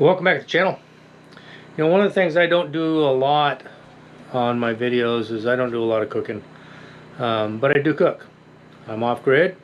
Welcome back to the channel. You know, one of the things I don't do a lot on my videos is I don't do a lot of cooking, but I do cook. I'm off grid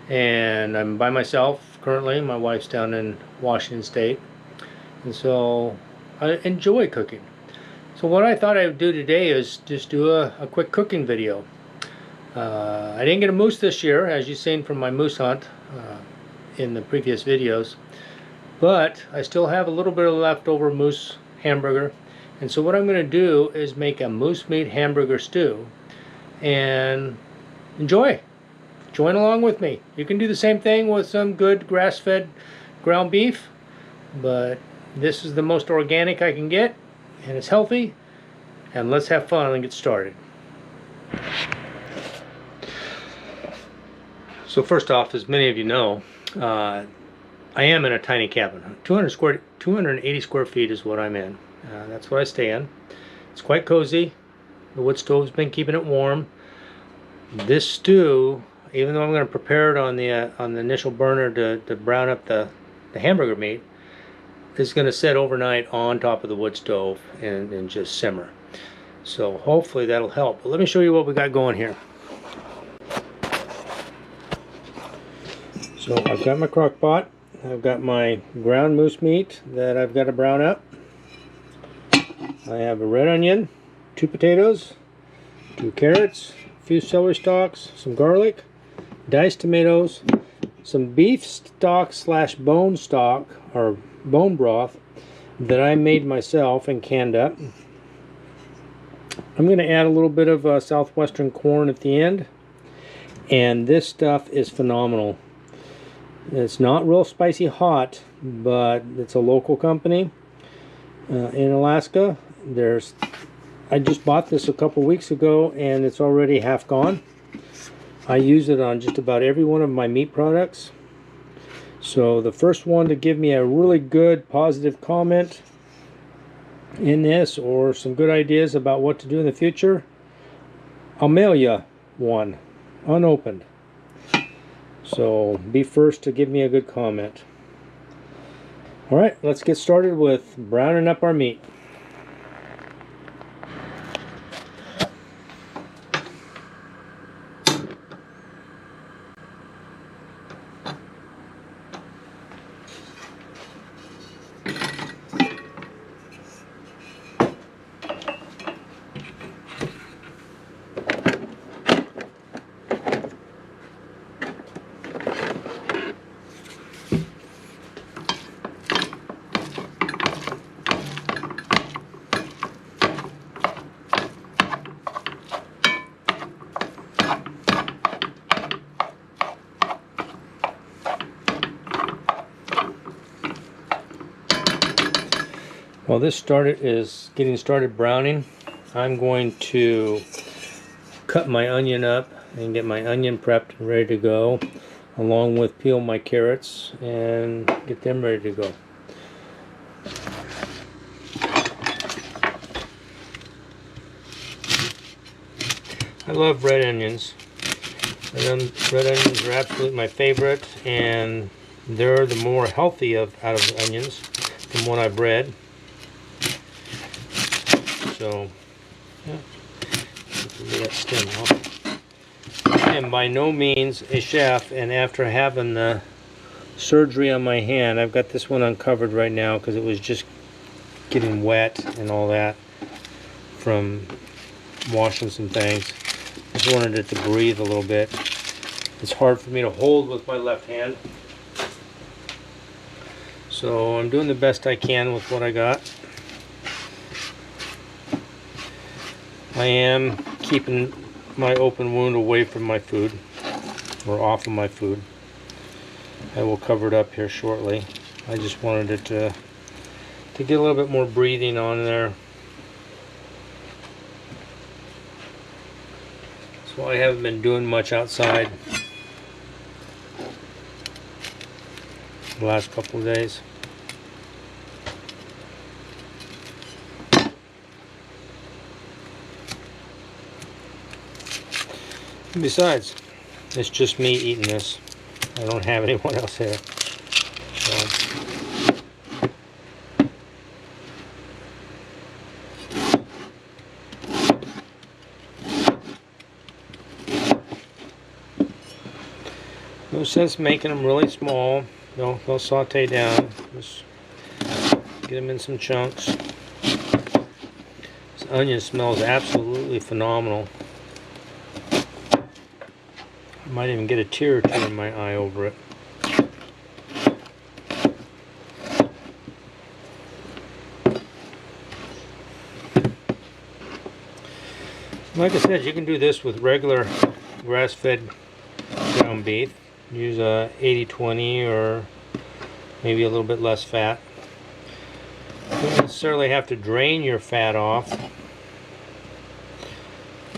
and I'm by myself currently. My wife's down in Washington State, and so I enjoy cooking. So what I thought I would do today is just do a quick cooking video. I didn't get a moose this year, as you've seen from my moose hunt in the previous videos. But I still have a little bit of leftover moose hamburger, and so what I'm going to do is make a moose meat hamburger stew and enjoy. Join along with me. You can do the same thing with some good grass-fed ground beef, but this is the most organic I can get, and it's healthy, and let's have fun and get started. So first off, as many of you know, I am in a tiny cabin. 280 square feet is what I'm in. That's what I stay in. It's quite cozy. The wood stove's been keeping it warm. This stew, even though I'm going to prepare it on the initial burner to brown up the hamburger meat, is going to sit overnight on top of the wood stove and just simmer. So hopefully that'll help. But let me show you what we got going here. So I've got my crock pot. I've got my ground moose meat that I've got to brown up. I have a red onion, 2 potatoes, 2 carrots, a few celery stalks, some garlic, diced tomatoes, some beef stock / bone stock or bone broth that I made myself and canned up. I'm going to add a little bit of southwestern corn at the end, and this stuff is phenomenal. It's not real spicy hot, but it's a local company in Alaska. I just bought this a couple weeks ago and it's already half gone. I use it on just about every one of my meat products. So the first one to give me a really good positive comment in this, or some good ideas about what to do in the future, I'll mail you one unopened. So be first to give me a good comment. Alright, let's get started with browning up our meat. While this is getting started browning, I'm going to cut my onion up and get my onion prepped and ready to go, along with peel my carrots and get them ready to go. I love red onions. Red onions are absolutely my favorite, and they're the more healthy out of the onions from what I've read. So, yeah, that stem off. I am by no means a chef, and after having the surgery on my hand, I've got this one uncovered right now because it was just getting wet and all that from washing some things. I just wanted it to breathe a little bit. It's hard for me to hold with my left hand, so I'm doing the best I can with what I got. I am keeping my open wound away from my food, or off of my food. I will cover it up here shortly. I just wanted it to get a little bit more breathing on there. So I haven't been doing much outside the last couple of days. Besides, it's just me eating this. I don't have anyone else here. So No sense making them really small. They'll saute down. Just get them in some chunks. This onion smells absolutely phenomenal. I might even get a tear or two in my eye over it. Like I said, you can do this with regular grass-fed ground beef. Use a 80-20 or maybe a little bit less fat. You don't necessarily have to drain your fat off.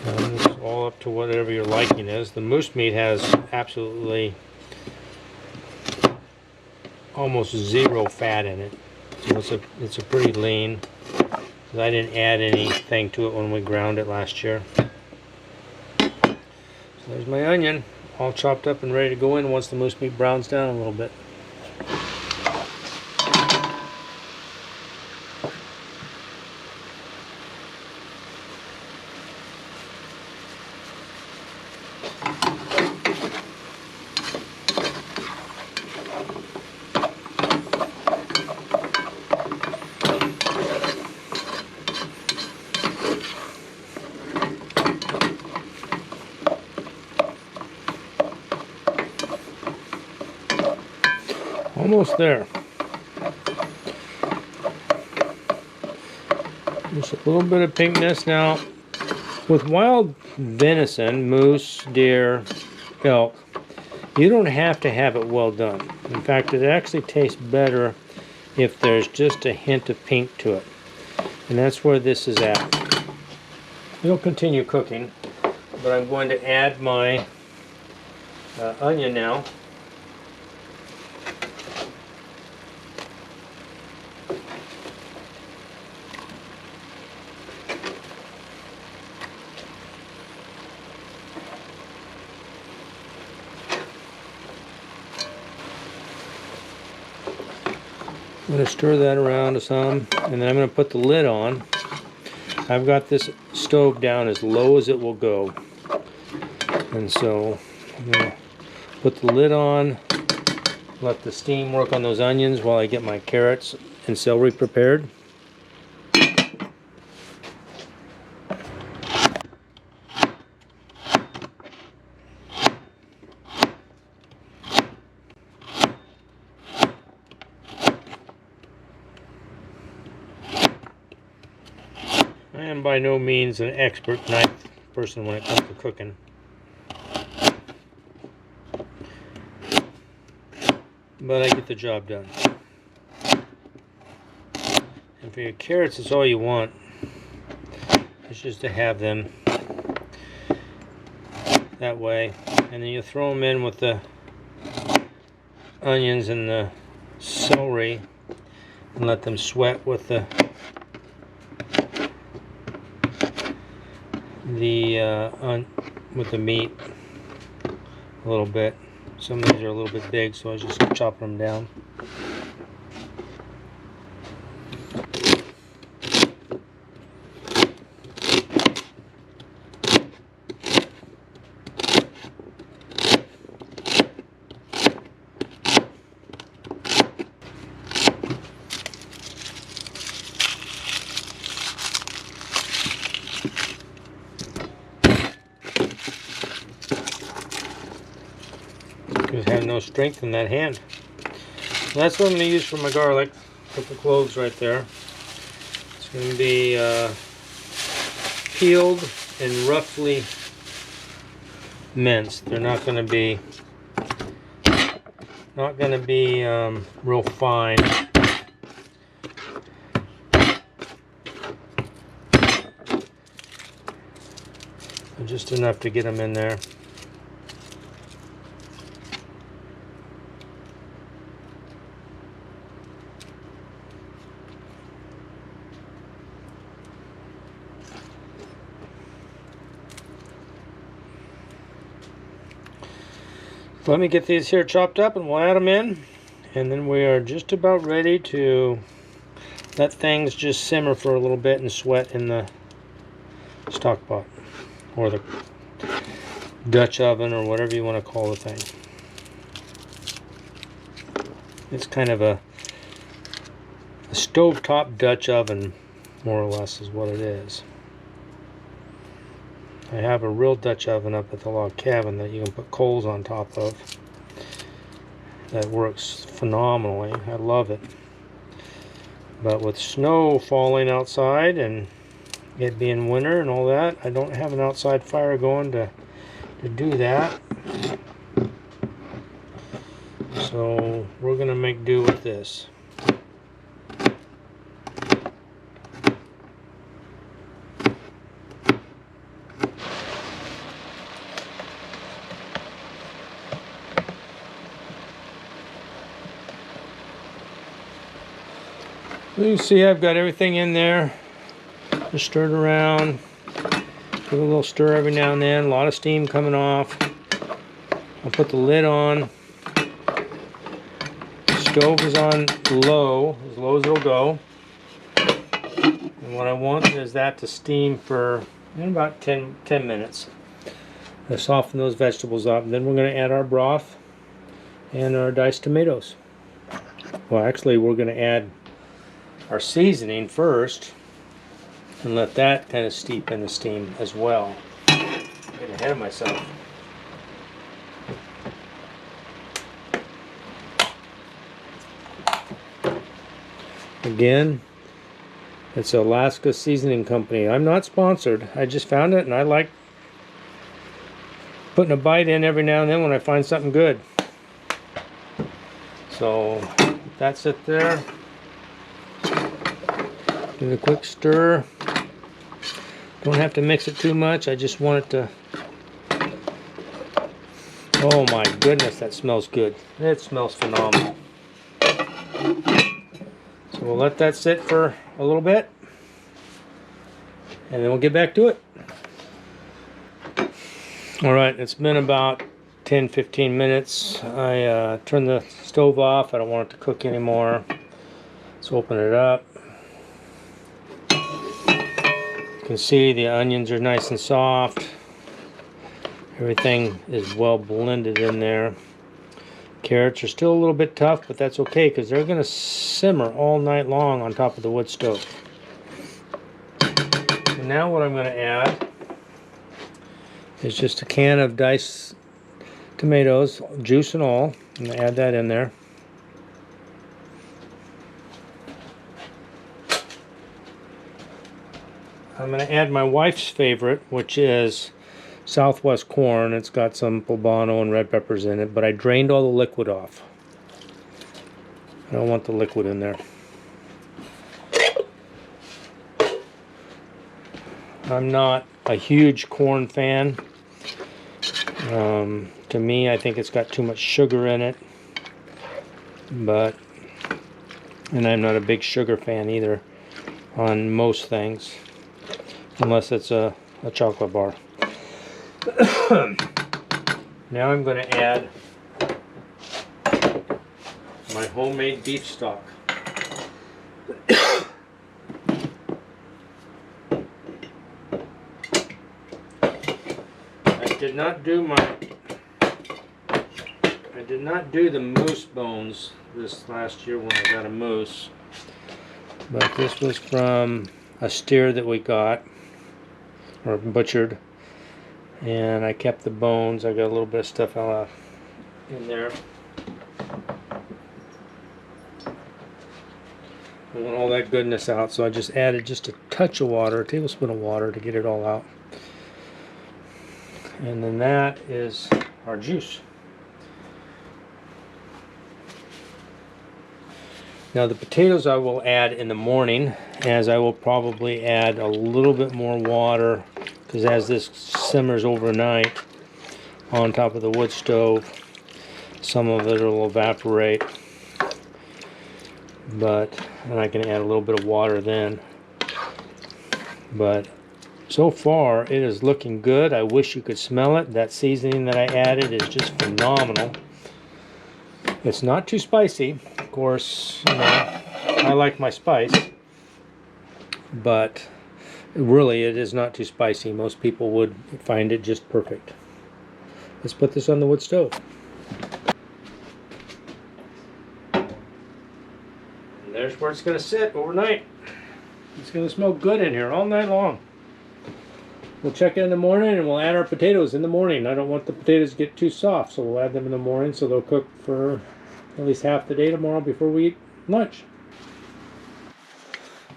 It's all up to whatever your liking is. The moose meat has absolutely almost zero fat in it, so it's a pretty lean. I didn't add anything to it when we ground it last year. So there's my onion, all chopped up and ready to go in once the moose meat browns down a little bit. Almost there. Just a little bit of pinkness now. With wild venison, moose, deer, elk, you don't have to have it well done. In fact, it actually tastes better if there's just a hint of pink to it. And that's where this is at. It'll continue cooking, but I'm going to add my onion now. I'm going to stir that around some, and then I'm going to put the lid on. I've got this stove down as low as it will go, and so I'm going to put the lid on, let the steam work on those onions while I get my carrots and celery prepared. I am by no means an expert knife person when it comes to cooking. But I get the job done. And for your carrots, it's all you want. It's just to have them that way. And then you throw them in with the onions and the celery and let them sweat with the meat a little bit. Some of these are a little bit big, so I just chop them down. Just have no strength in that hand. And that's what I'm going to use for my garlic. Put the cloves right there. It's going to be peeled and roughly minced. They're not going to be real fine. But just enough to get them in there. Let me get these here chopped up and we'll add them in, and then we are just about ready to let things just simmer for a little bit and sweat in the stock pot or the Dutch oven or whatever you want to call the thing. It's kind of a stovetop Dutch oven, more or less, is what it is. I have a real Dutch oven up at the log cabin that you can put coals on top of. That works phenomenally. I love it. But with snow falling outside and it being winter and all that, I don't have an outside fire going to do that. So we're going to make do with this. You can see I've got everything in there. Just stir it around. Give it a little stir every now and then. A lot of steam coming off. I'll put the lid on. The stove is on low as it'll go. And what I want is that to steam for about 10 minutes. To soften those vegetables up. And then we're going to add our broth and our diced tomatoes. Well, actually, we're going to add our seasoning first and let that kind of steep in the steam as well. Get ahead of myself. Again, it's Alaska Seasoning Company. I'm not sponsored. I just found it and I like putting a bite in every now and then when I find something good. So that's it there. Give it a quick stir. Don't have to mix it too much. I just want it to... Oh my goodness, that smells good. It smells phenomenal. So we'll let that sit for a little bit. And then we'll get back to it. Alright, it's been about 10-15 minutes. I turned the stove off. I don't want it to cook anymore. Let's open it up. You can see the onions are nice and soft. Everything is well blended in there. Carrots are still a little bit tough, but that's okay because they're going to simmer all night long on top of the wood stove. And now what I'm going to add is just a can of diced tomatoes, juice and all. I'm going to add that in there. I'm going to add my wife's favorite, which is Southwest corn. It's got some poblano and red peppers in it, but I drained all the liquid off. I don't want the liquid in there. I'm not a huge corn fan. To me, I think it's got too much sugar in it. And I'm not a big sugar fan either on most things. Unless it's a chocolate bar. Now I'm going to add my homemade beef stock. I did not do the moose bones this last year when I got a moose, but this was from a steer that we got or butchered, and I kept the bones. I got a little bit of stuff in there. I want all that goodness out, so I just added just a touch of water, a tablespoon of water to get it all out. And then that is our juice. Now the potatoes I will add in the morning, as I will probably add a little bit more water, because as this simmers overnight on top of the wood stove, some of it will evaporate. And I can add a little bit of water then. But so far it is looking good. I wish you could smell it. That seasoning that I added is just phenomenal. It's not too spicy. Of course, you know, I like my spice, but really it is not too spicy. Most people would find it just perfect. Let's put this on the wood stove. there's where it's going to sit overnight. It's going to smell good in here all night long. We'll check it in the morning and we'll add our potatoes in the morning. I don't want the potatoes to get too soft, so we'll add them in the morning so they'll cook for at least half the day tomorrow before we eat lunch.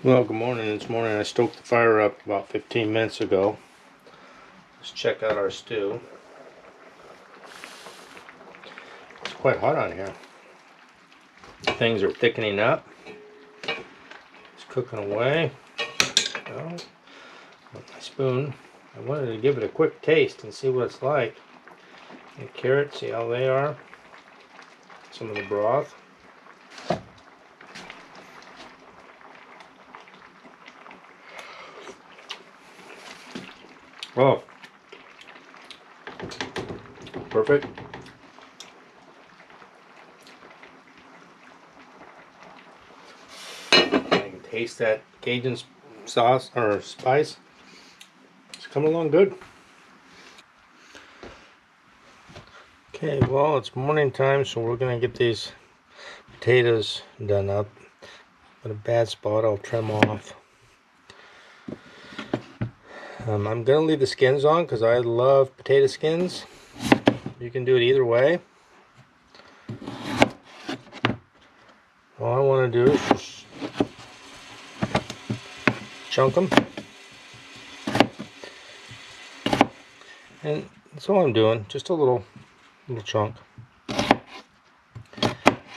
Well, good morning. This morning I stoked the fire up about 15 minutes ago. Let's check out our stew. It's quite hot on here. Things are thickening up. It's cooking away. Well, with my spoon, I wanted to give it a quick taste and see what it's like. The carrots, see how they are. Some of the broth. Oh, perfect. I can taste that Cajun sauce or spice. It's coming along good. Okay, well, it's morning time, so we're gonna get these potatoes done up. Got a bad spot, I'll trim off. I'm gonna leave the skins on because I love potato skins. You can do it either way. All I want to do is just chunk them, and that's all I'm doing. Just a little chunk.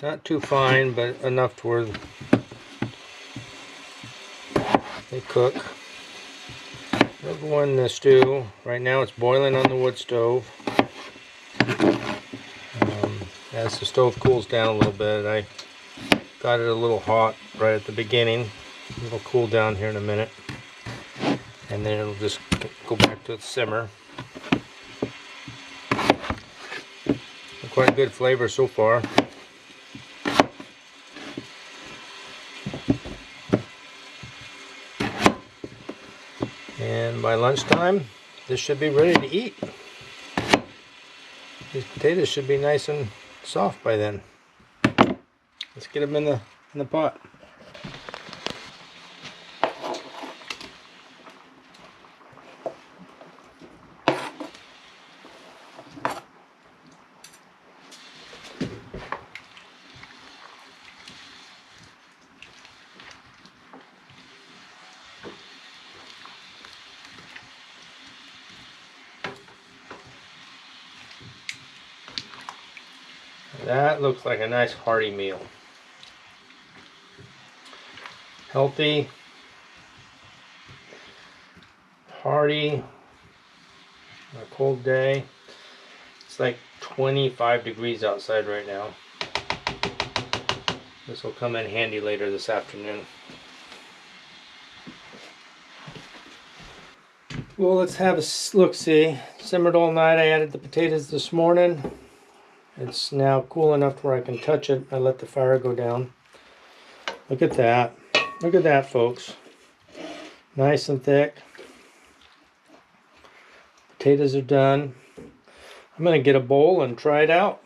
Not too fine, but enough to where they cook. They'll go in the stew. Right now it's boiling on the wood stove. As the stove cools down a little bit, I got it a little hot right at the beginning. It'll cool down here in a minute, and then it'll just go back to its simmer. Quite good flavor so far. And by lunchtime, this should be ready to eat. These potatoes should be nice and soft by then. Let's get them in the pot. That looks like a nice hearty meal. Healthy, hearty, on a cold day. It's like 25 degrees outside right now. This will come in handy later this afternoon. Well, let's have a look-see. Simmered all night. I added the potatoes this morning. It's now cool enough to where I can touch it. I let the fire go down. Look at that. Look at that, folks. Nice and thick. Potatoes are done. I'm going to get a bowl and try it out.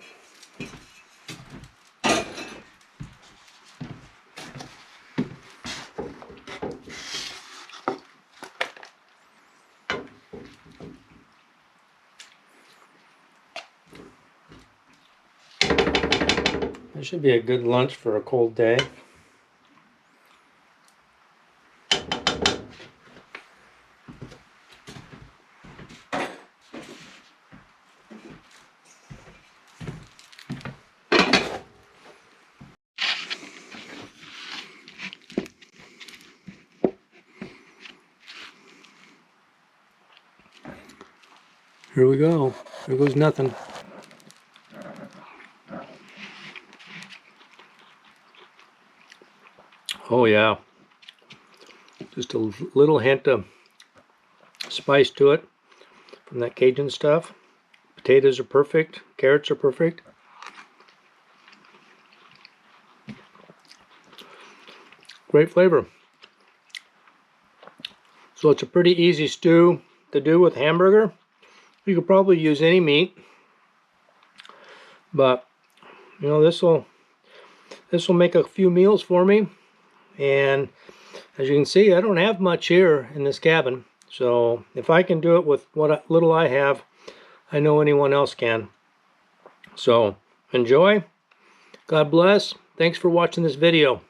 This should be a good lunch for a cold day. Here we go. There goes nothing. Oh yeah, just a little hint of spice to it from that Cajun stuff. Potatoes are perfect, carrots are perfect. Great flavor. So it's a pretty easy stew to do with hamburger. You could probably use any meat, but you know, this will make a few meals for me. And as you can see, I don't have much here in this cabin. So if I can do it with what little I have, I know anyone else can. So enjoy. God bless. Thanks for watching this video.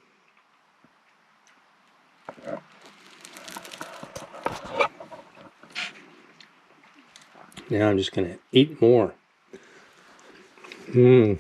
Now I'm just going to eat more. Mmm.